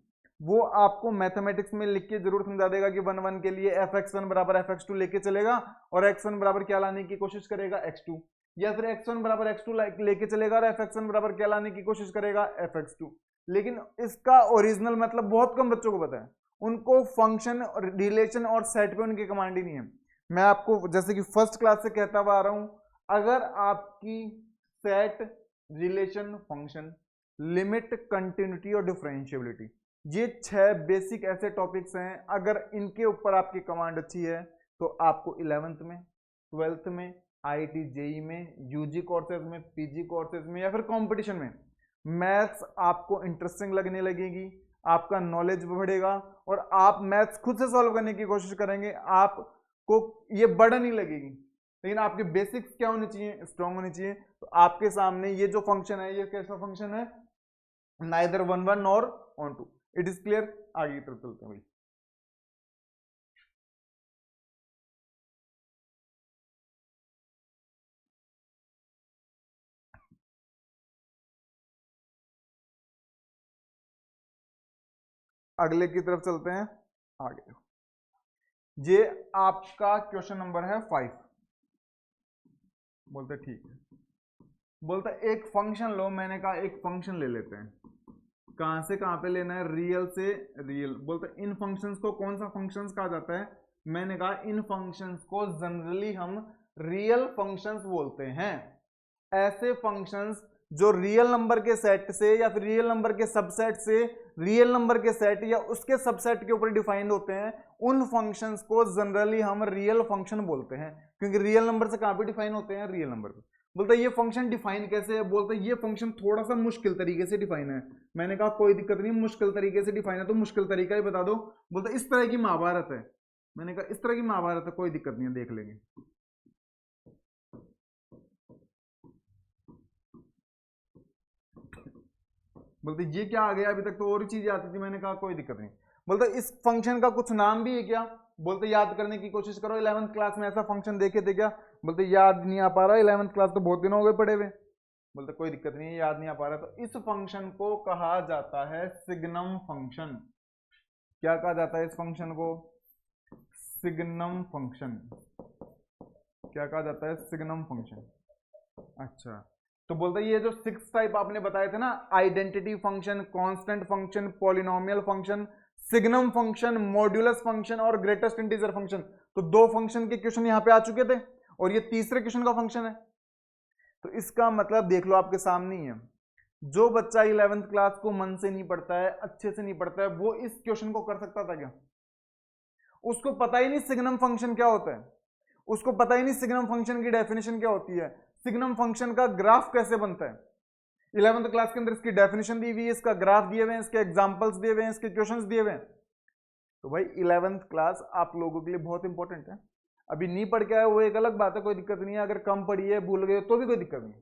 A: वो आपको मैथमेटिक्स में लिख के जरूर समझा देगा कि 1 1 के लिए fx1 बराबर fx2 लेके चलेगा, और x1 बराबर क्या लाने की कोशिश करेगा, x2, या फिर x1 बराबर x2 लेके चलेगा और fx1 बराबर क्या लाने की कोशिश करेगा, fx2। लेकिन इसका ओरिजिनल मतलब बहुत कम बच्चों को पता है, उनको फंक्शन रिलेशन और सेट पे उनकी कमांड ही नहीं है। मैं आपको जैसे कि फर्स्ट क्लास से कहता हुआ आ रहा हूं, अगर आपकी set, relation, function, limit, continuity और डिफरेंशिएबिलिटी, ये 6 बेसिक ऐसे टॉपिक्स हैं, अगर इनके ऊपर आपकी कमांड अच्छी है तो आपको 11th में, 12th में, आईआईटी जेई में, यूजी कोर्सेज में, पीजी कोर्सेज में, या फिर कंपटीशन में मैथ्स आपको इंटरेस्टिंग लगने लगेगी, आपका नॉलेज बढ़ेगा और आप मैथ्स खुद से सॉल्व करने की कोशिश करेंगे, आपको ये बर्डन नहीं लगेगी। लेकिन आपके बेसिक्स क्या होने चाहिए, स्ट्रांग होने चाहिए। तो आपके सामने ये जो फंक्शन है, ये कैसा फंक्शन है, नाइदर 1 1 और onto. It is clear? आगे की तरफ चलते हैं भाई। अगले की तरफ चलते हैं आगे। ये आपका क्वेश्चन नंबर है 5। बोलते ठीक है, बोलता एक फंक्शन लो, मैंने कहा एक फंक्शन ले लेते हैं, कहां से कहां पे लेना है, रियल से रियल। बोलते इन फंक्शंस को कौन सा फंक्शंस कहा जाता है, मैंने कहा इन फंक्शंस को जनरली हम रियल फंक्शंस बोलते हैं। ऐसे फंक्शंस जो रियल नंबर के सेट से या फिर रियल नंबर के सबसेट से रियल नंबर के सेट या उसके सबसेट के ऊपर डिफाइंड होते हैं, उन फंक्शंस को जनरली हम रियल फंक्शन बोलते हैं, क्योंकि रियल नंबर से कहां पे डिफाइन होते हैं, रियल नंबर पे। बोलते ये फंक्शन डिफाइन कैसे है, बोलते ये फंक्शन थोड़ा सा मुश्किल तरीके से डिफाइन है। मैंने कहा कोई दिक्कत नहीं, मुश्किल तरीके से डिफाइन है तो मुश्किल तरीका ही बता दो। बोलते इस तरह की महाभारत है, मैंने कहा इस तरह की महाभारत है, कोई दिक्कत नहीं है, देख लेंगे। बोलते ये क्या आ गया, अभी तक तो और ही चीजें आती थी, मैंने कहा कोई दिक्कत नहीं। बोलते इस फंक्शन का कुछ नाम भी है क्या, बोलते याद करने की कोशिश करो, 11th क्लास में ऐसा फंक्शन देखे थे क्या, बोलते याद नहीं आ पा रहा, 11th क्लास तो बहुत दिन हो गए पढ़े हुए। बोलते कोई दिक्कत नहीं है, याद नहीं आ पा रहा, तो इस फंक्शन को कहा जाता है सिग्नम फंक्शन। क्या कहा जाता है इस फंक्शन को, सिग्नम फंक्शन। क्या कहा जाता है, सिग्नम फंक्शन। अच्छा, तो बोलते ये जो 6 टाइप आपने बताए थे ना, identity function, constant function, polynomial function, signum function, modulus function और ग्रेटेस्ट इंटीजर फंक्शन, तो 2 फंक्शन के क्वेश्चन यहां पे आ चुके थे और ये तीसरे क्वेश्चन का फंक्शन है। तो इसका मतलब देख लो आपके सामने ही है, जो बच्चा 11th क्लास को मन से नहीं पढ़ता है, अच्छे से नहीं पढ़ता है, वो इस क्वेश्चन को कर सकता था क्या? उसको पता ही नहीं सिग्नम फंक्शन क्या होता है, उसको पता ही नहीं सिग्नम फंक्शन की डेफिनेशन क्या होती है, सिग्नम फंक्शन का ग्राफ कैसे बनता है। 11th क्लास के अंदर इसकी डेफिनेशन दी हुई है, इसका ग्राफ दिए हुए हैं, इसके एग्जांपल्स दिए हुए हैं, इसके क्वेश्चंस दिए हुए हैं। तो भाई 11th क्लास आप लोगों के लिए बहुत इंपॉर्टेंट है। अभी नहीं पढ़ के आए वो एक अलग बात है, कोई दिक्कत नहीं है, अगर कम पढ़ी है, भूल गए तो भी कोई दिक्कत नहीं,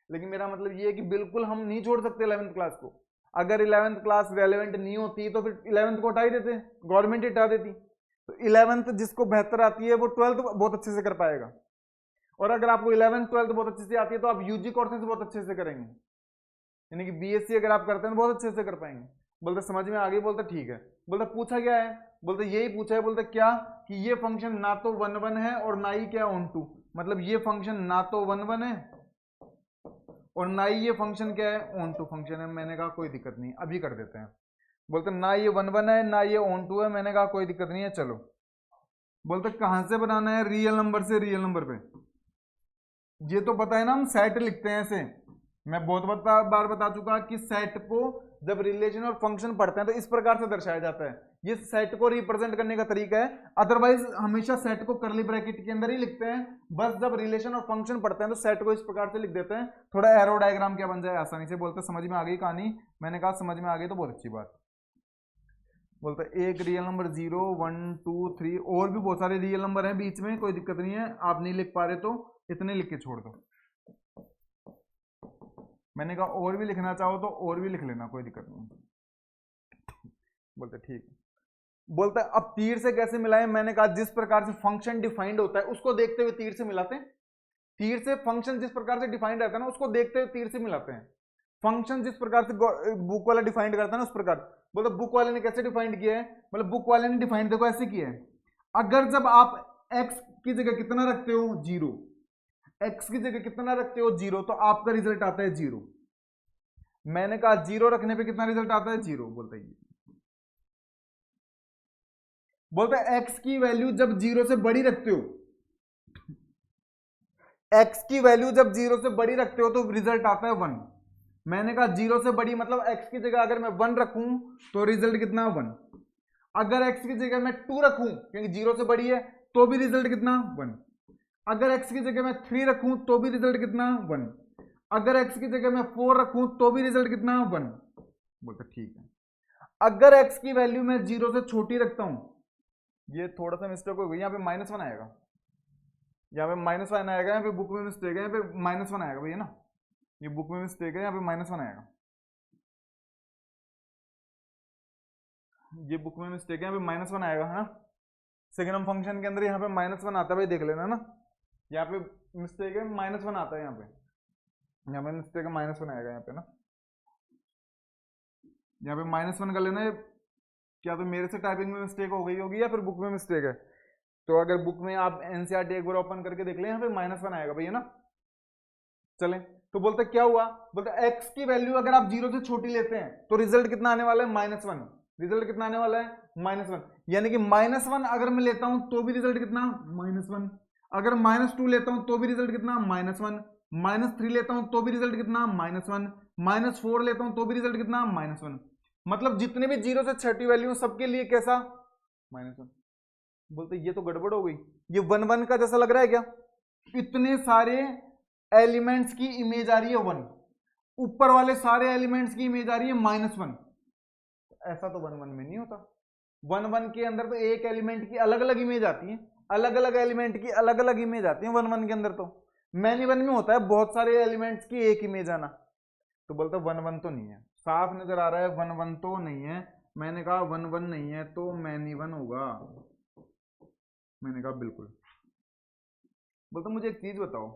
A: लेकिन मेरा मतलब ये है कि बिल्कुल हम नहीं छोड़ सकते 11th क्लास को। अगर 11th क्लास रेलेवेंट नहीं होती तो फिर 11th को हटा ही देते, गवर्नमेंट हटा देती। तो 11th जिसको बेहतर आती है वो 12th बहुत अच्छे से कर पाएगा, और अगर आपको 11th 12th बहुत अच्छे से आती है तो आप यूजी कोर्सेज बहुत अच्छे से करेंगे, यानी कि बीएससी अगर आप करते हैं तो बहुत अच्छे से कर पाएंगे। बोलते समझ में आ गई, बोलते ठीक है। बोलते पूछा क्या है, बोलते यही पूछा है, बोलते क्या कि ये फंक्शन ना तो 1 1 है और ना ही क्या ऑन टू, मतलब ये फंक्शन ना तो 1 1 है और ना ही ये फंक्शन क्या है, ऑन टू फंक्शन है। मैंने कहा कोई दिक्कत नहीं, अभी कर देते हैं। बोलते ना ये 1 1 है ना ये ऑन टू है, मैंने कहा कोई दिक्कत नहीं है, चलो। बोलते कहां से बनाना है, रियल नंबर से रियल नंबर पे। ये तो पता है ना, हम सेट लिखते हैं ऐसे, मैं बहुत बार बता चुका कि सेट को जब रिलेशन और फंक्शन पढ़ते हैं तो इस प्रकार से दर्शाया जाता है, ये सेट को रिप्रेजेंट करने का तरीका है। अदरवाइज हमेशा सेट को करली ब्रैकेट के अंदर ही लिखते हैं, बस जब रिलेशन और फंक्शन पढ़ते हैं तो सेट को इस प्रकार से लिख देते हैं, थोड़ा एरो डायग्राम क्या बन जाए आसानी से। बोलते समझ में आ गई कहानी, मैंने कहा समझ में आ गई तो बहुत अच्छी बात। बोलते एक रियल नंबर 0 1 2 3, और भी बहुत सारे रियल नंबर हैं बीच में, कोई दिक्कत नहीं है, आप नहीं लिख पा रहे तो इतने लिख के छोड़ दो। मैंने कहा और भी लिखना चाहो तो और भी लिख लेना, कोई दिक्कत नहीं। बोलते ठीक है। बोलता है अब तीर से कैसे मिलाएं, मैंने कहा जिस प्रकार से फंक्शन डिफाइंड होता है उसको देखते हुए तीर से मिलाते हैं। तीर से फंक्शन जिस प्रकार से डिफाइंड रहता है ना उसको देखते हुए तीर से मिलाते हैं। फंक्शन जिस प्रकार से बुक वाला डिफाइंड करता है ना उस प्रकार। बोलते बुक वाले ने कैसे डिफाइंड किया है, मतलब बुक वाले ने डिफाइंड देखो ऐसे किया है, अगर जब आप x की जगह कितना रखते हो 0, x की जगह कितना रखते हो 0, तो आपका रिजल्ट आता है 0। मैंने कहा 0 रखने पे कितना रिजल्ट आता है 0। बोलता है x की वैल्यू जब 0 से बड़ी रखते हो, x की वैल्यू जब 0 से बड़ी रखते हो तो रिजल्ट आता है 1। मैंने कहा 0 से बड़ी मतलब x की जगह अगर मैं 1 रखूं तो रिजल्ट कितना 1। अगर x की जगह मैं 2 रखूं क्योंकि 0 से बड़ी है तो भी रिजल्ट कितना 1। अगर x की जगह मैं 3 रखूं तो भी रिजल्ट कितना 1। अगर x की जगह मैं 4 रखूं तो भी रिजल्ट कितना 1। बोलते ठीक है। अगर x की वैल्यू मैं 0 से छोटी रखता हूं, ये थोड़ा सा मिस्टेक हो गई, यहाँ पे -1 आएगा, यहाँ पे -1 आएगा, यहाँ पे बुक में मिस्टेक है, यहाँ पे -1 आएगा भैया ना, ये बुक में मिस्टेक है, यहाँ पे -1 आएगा, ये बुक में मिस्टेक है, यहाँ पे -1 आएगा है ना। सिग्नम फंक्शन के अंदर यहाँ पे -1 आता है भाई, देख लेना ना, यहाँ पे मिस्टेक है, -1 आता है, यहाँ पे मिस्टेक है, -1 आएगा यहाँ पे ना, यहाँ पे -1 कर लेना। क्या तो मेरे से टाइपिंग में मिस्टेक हो गई होगी या फिर बुक में मिस्टेक है। तो अगर बुक में आप एनसीईआरटी एक बार ओपन करके देख लें, यहाँ पे -1 आएगा भैया ना। चलें तो बोलते क्या हुआ, बोलते x की वैल्यू अगर आप 0 से छोटी लेते हैं तो रिजल्ट कितना आने वाला है -1। रिजल्ट कितना आने वाला है -1, यानी कि -1 अगर मैं लेता हूं तो भी रिजल्ट कितना -1। अगर -2 लेता हूं तो भी रिजल्ट कितना -1। -3 लेता हूं तो भी रिजल्ट कितना -1। -4 लेता हूं तो भी रिजल्ट कितना -1। मतलब जितने भी 0 से छोटी वैल्यू सबके लिए कैसा -1। बोलते ये तो गड़बड़ हो गई, ये 1 1 का जैसा लग रहा है क्या, इतने सारे एलिमेंट्स की इमेज आ रही है 1, ऊपर वाले सारे एलिमेंट्स की इमेज आ रही है -1। ऐसा तो 1 1 में नहीं होता। 1 1 के अंदर तो एक एलिमेंट की अलग अलग इमेज आती है, अलग अलग एलिमेंट की अलग अलग इमेज आती है 1 1 के अंदर। तो मैनी 1 में होता है बहुत सारे एलिमेंट्स की एक इमेज आना। तो बोलता 1 1 तो नहीं है, साफ नजर आ रहा है 1 1 तो नहीं है। मैंने कहा 1 1 नहीं है तो मैनी 1 होगा। मैंने कहा बिल्कुल। बोलता मुझे एक चीज बताओ,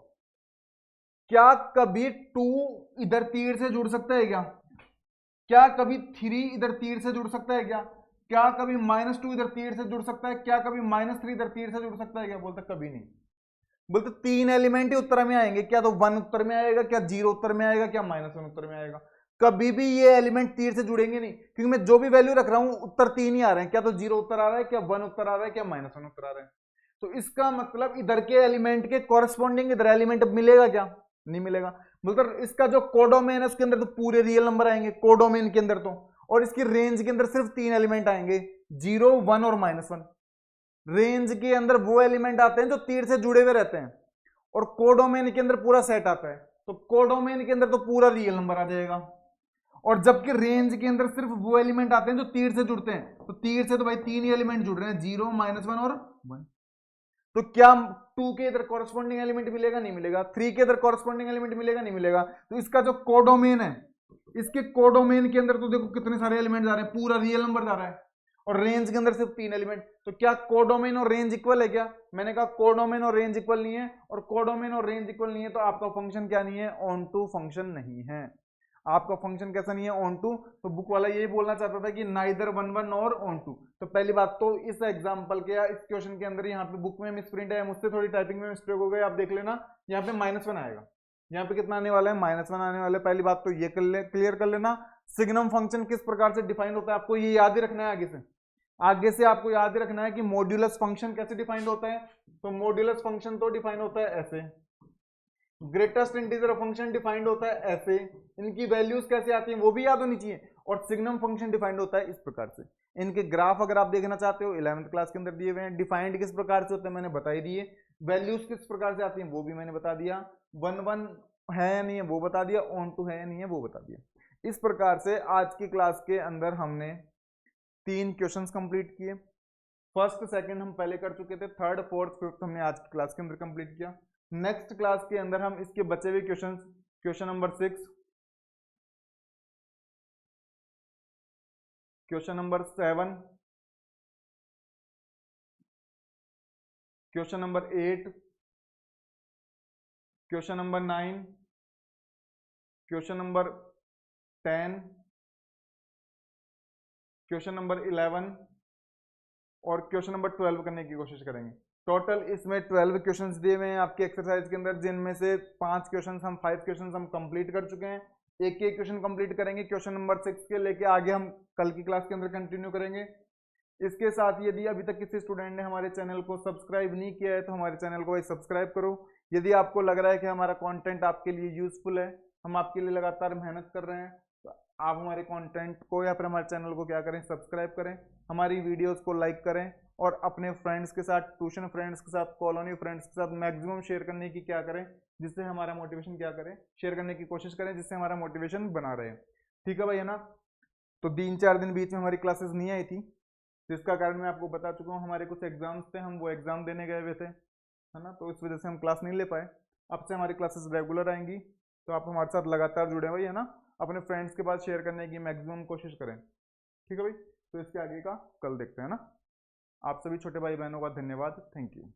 A: क्या कभी 2 इधर तीर से जुड़ सकता है क्या, क्या कभी 3 इधर तीर से जुड़ सकता है क्या, क्या कभी -2 इधर तीर से जुड़ सकता है, क्या कभी -3 इधर तीर से जुड़ सकता है क्या। बोलता कभी नहीं। बोलते 3 एलिमेंट ही उत्तर में आएंगे, क्या तो 1 उत्तर में आएगा, क्या 0 उत्तर में आएगा, क्या -1 उत्तर में आएगा। कभी भी ये एलिमेंट तीर से जुड़ेंगे नहीं, क्योंकि मैं जो भी वैल्यू रख रहा हूं उत्तर 3 ही आ रहे हैं, क्या तो 0 उत्तर आ रहा है, क्या 1 उत्तर आ रहा है, क्या -1 उत्तर आ रहा है। तो इसका मतलब इधर के एलिमेंट के कॉरेस्पॉन्डिंग इधर एलिमेंट मिलेगा क्या, नहीं मिलेगा। मतलब इसका जो कोडोमेन है उसके अंदर तो पूरे रियल नंबर आएंगे कोडोमेन के अंदर तो, और इसकी रेंज के अंदर सिर्फ 3 एलिमेंट आएंगे 0 1 और -1। रेंज के अंदर वो एलिमेंट आते हैं जो तीर से जुड़े हुए रहते हैं, और कोडोमेन के अंदर पूरा सेट आता है, तो कोडोमेन के अंदर तो पूरा रियल नंबर आ जाएगा। और जबकि रेंज के अंदर सिर्फ वो एलिमेंट आते हैं जो तीर से जुड़ते हैं, तो तीर से तो भाई 3 ही एलिमेंट जुड़ रहे हैं 0 -1 और 1। तो क्या 2 के इधर कॉरेस्पॉन्डिंग एलिमेंट मिलेगा, नहीं मिलेगा। 3 के इधर कॉरेस्पॉन्डिंग एलिमेंट मिलेगा, नहीं मिलेगा। तो इसका जो कोडोमेन है, इसके कोडोमेन के अंदर तो देखो कितने सारे एलिमेंट जा रहे हैं, पूरा रियल नंबर जा रहा है, और रेंज के अंदर सिर्फ 3 एलिमेंट। तो क्या कोडोमेन और रेंज इक्वल है क्या, मैंने कहा कोडोमेन और रेंज इक्वल नहीं है, और कोडोमेन और रेंज इक्वल नहीं है तो आपका फंक्शन क्या नहीं है, ऑन टू फंक्शन नहीं है। आपका फंक्शन कैसा नहीं है, ऑन टू। तो बुक वाला यही बोलना चाहता था कि नाइदर 1 1 और ऑन टू। तो पहली बात तो इस एग्जांपल के या इस क्वेश्चन के अंदर यहाँ पे बुक में मिसप्रिंट है, मुझसे थोड़ी टाइपिंग में मिस्टेक हो गई, आप देख लेना। यहाँ पे -1 आएगा, यहाँ पे कितना आने वाला है, -1 आने वाला है। पहली बात तो ये क्लियर कर लेना। सिग्नम फंक्शन किस प्रकार से डिफाइन होता है आपको ये याद ही रखना है। आगे से आपको याद ही रखना है कि मॉड्यूलस फंक्शन कैसे डिफाइंड होता है। तो मॉड्यूलस फंक्शन तो डिफाइन होता है ऐसे, ग्रेटेस्ट इंटीजर फंक्शन डिफाइंड होता है ऐसे, इनकी वैल्यूज कैसे आती हैं वो भी याद होनी चाहिए। और सिग्नम फंक्शन डिफाइंड होता है इस प्रकार से। इनके ग्राफ अगर आप देखना चाहते हो 11th क्लास के अंदर दिए हुए हैं। डिफाइंड किस प्रकार से होते हैं मैंने बता ही दिए, वैल्यूज किस प्रकार से आती हैं वो भी मैंने बता दिया, 1 1 है या नहीं है वो बता दिया, ऑन टू है या नहीं है वो बता दिया। इस प्रकार से आज की क्लास के अंदर हमने 3 क्वेश्चंस कंप्लीट किए। फर्स्ट सेकंड हम पहले कर चुके थे, थर्ड फोर्थ फिफ्थ हमने आज की क्लास के अंदर कंप्लीट किया। नेक्स्ट क्लास के अंदर हम इसके बचे हुए question number 6 question number 7, question number 8, question number 9, question number 10, question number 11 और क्वेश्चन नंबर 12 करने की कोशिश करेंगे। टोटल इसमें 12 क्वेश्चंस दिए हुए हैं आपके एक्सरसाइज के अंदर, जिनमें से 5 क्वेश्चंस हम 5 क्वेश्चंस हम कंप्लीट कर चुके हैं। एक एक क्वेश्चन कंप्लीट करेंगे क्वेश्चन नंबर 6 के लेके आगे हम कल की क्लास के अंदर कंटिन्यू करेंगे। इसके साथ यदि अभी तक किसी स्टूडेंट ने हमारे चैनल को सब्सक्राइब नहीं किया है तो हमारे चैनल को भाई सब्सक्राइब करो। यदि आपको लग रहा है कि हमारा कंटेंट आपके लिए यूजफुल है, हम आपके लिए लगातार मेहनत कर रहे हैं, तो आप हमारे कंटेंट को या फिर हमारे चैनल को क्या करें, सब्सक्राइब करें, हमारी वीडियोस को लाइक करें और अपने फ्रेंड्स के साथ, ट्यूशन फ्रेंड्स के साथ, कॉलोनी फ्रेंड्स के साथ मैक्सिमम शेयर करने की क्या करें, जिससे हमारा मोटिवेशन क्या करें, शेयर करने की कोशिश करें जिससे हमारा मोटिवेशन बना रहे। ठीक है भाई, है ना। तो 3-4 दिन बीच में हमारी क्लासेस नहीं आई थी, जिसका कारण मैं आपको बता चुका हूँ, हमारे कुछ एग्जाम्स थे, हम वो एग्जाम देने गए हुए थे, है ना, तो इस वजह से हम क्लास नहीं ले पाए। अब से हमारी क्लासेस रेगुलर आएंगी, तो आप हमारे साथ लगातार जुड़े भाई, है ना। अपने फ्रेंड्स के पास शेयर करने की मैक्सिमम कोशिश करें। ठीक है भाई, तो इसके आगे का कल देखते हैं ना। आप सभी छोटे भाई बहनों का धन्यवाद, थैंक यू।